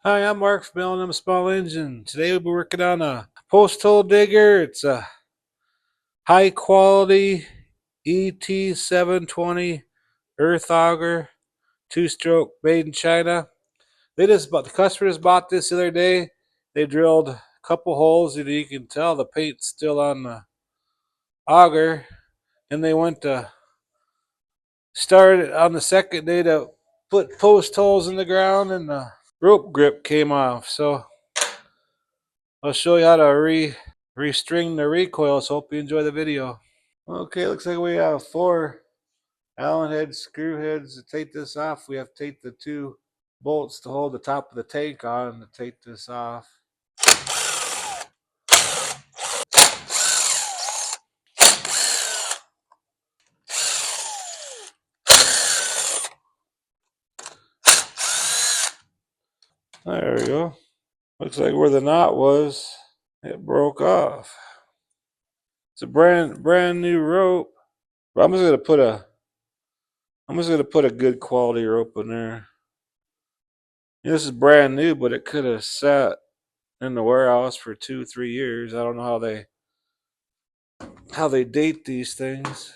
Hi, I'm Mark from L&M Small Engine. Today we'll be working on a post hole digger. It's a high quality ET720 earth auger, two-stroke, made in China. The customer just bought this the other day. They drilled a couple holes. You can tell the paint's still on the auger, and they went to start it on the second day to put post holes in the ground, and the rope grip came off. So I'll show you how to restring the recoil, so hope you enjoy the video. Okay, looks like we have 4 Allen head screw heads. To take this off, we have to take the 2 bolts to hold the top of the tank on to take this off. There we go. Looks like where the knot was, it broke off. It's a brand new rope. But I'm just gonna put a good quality rope in there. This is brand new, but it could have sat in the warehouse for 2-3 years. I don't know how they date these things.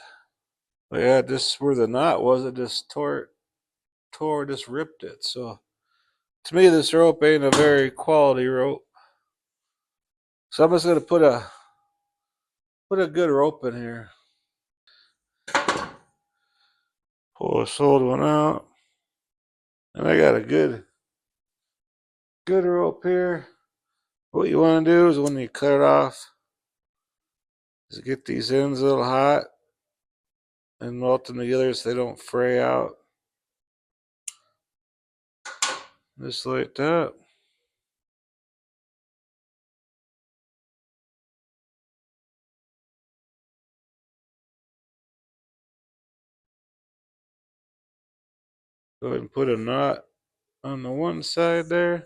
But yeah, just where the knot was, it just just ripped it. So to me, this rope ain't a very quality rope. So I'm just gonna put a good rope in here. Pull this old one out, and I got a good rope here. What you want to do is when you cut it off, is get these ends a little hot and melt them together so they don't fray out. Just like that. Go ahead and put a knot on the one side there.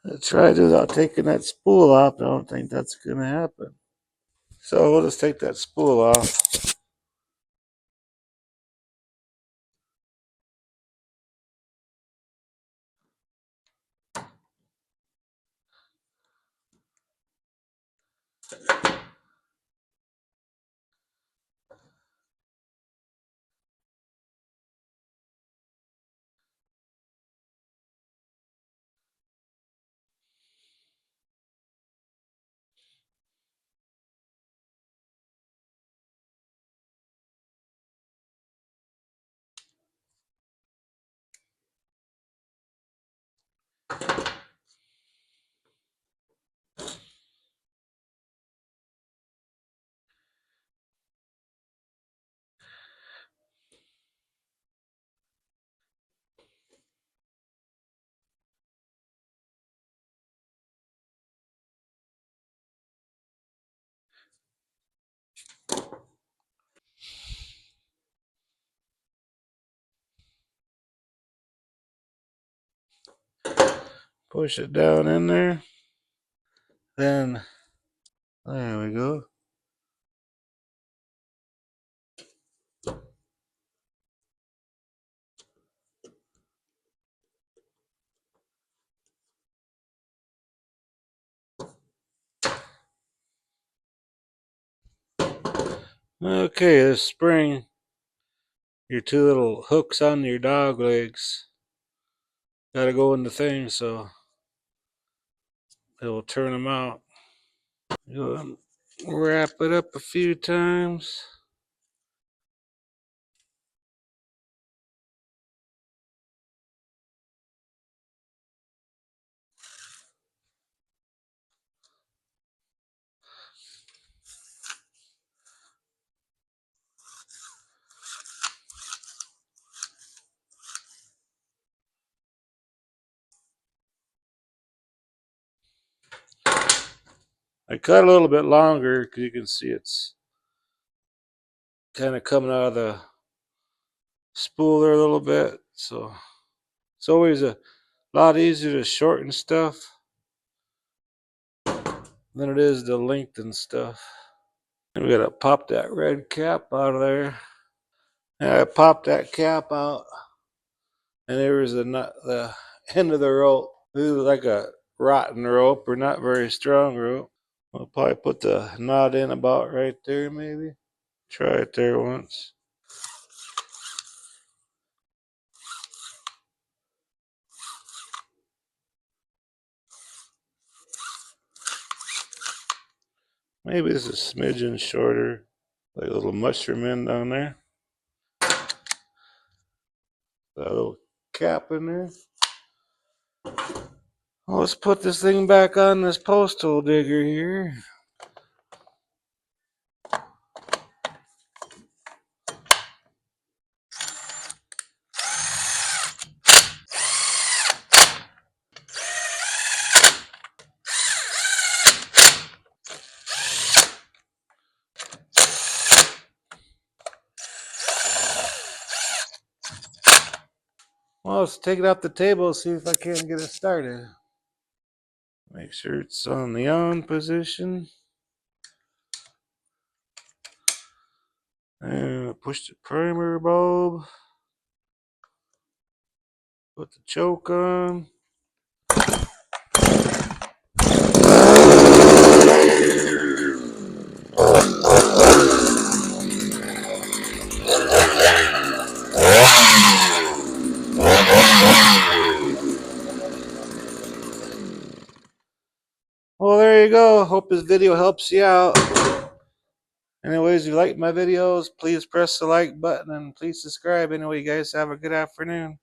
I tried it without taking that spool off. I don't think that's gonna happen. So we'll just take that spool off. Push it down in there. Then there we go. Okay, this spring, your 2 little hooks on your dog legs gotta go in the thing so it will turn them out. You'll wrap it up a few times. I cut a little bit longer because you can see it's kind of coming out of the spool there a little bit. So it's always a lot easier to shorten stuff than it is to lengthen stuff. And we gotta pop that red cap out of there. And I popped that cap out, and there was the end of the rope. This was like a rotten rope or not very strong rope. I'll probably put the knot in about right there, maybe. Try it there once. Maybe it's a smidgen shorter, like a little mushroom end down there. That little cap in there. Well, let's put this thing back on this post hole digger here. Well, let's take it off the table and see if I can get it started. Make sure it's on the on position. And push the primer bulb. Put the choke on. Well, there you go. Hope this video helps you out. Anyways, if you like my videos, please press the like button and please subscribe. Anyway, you guys have a good afternoon.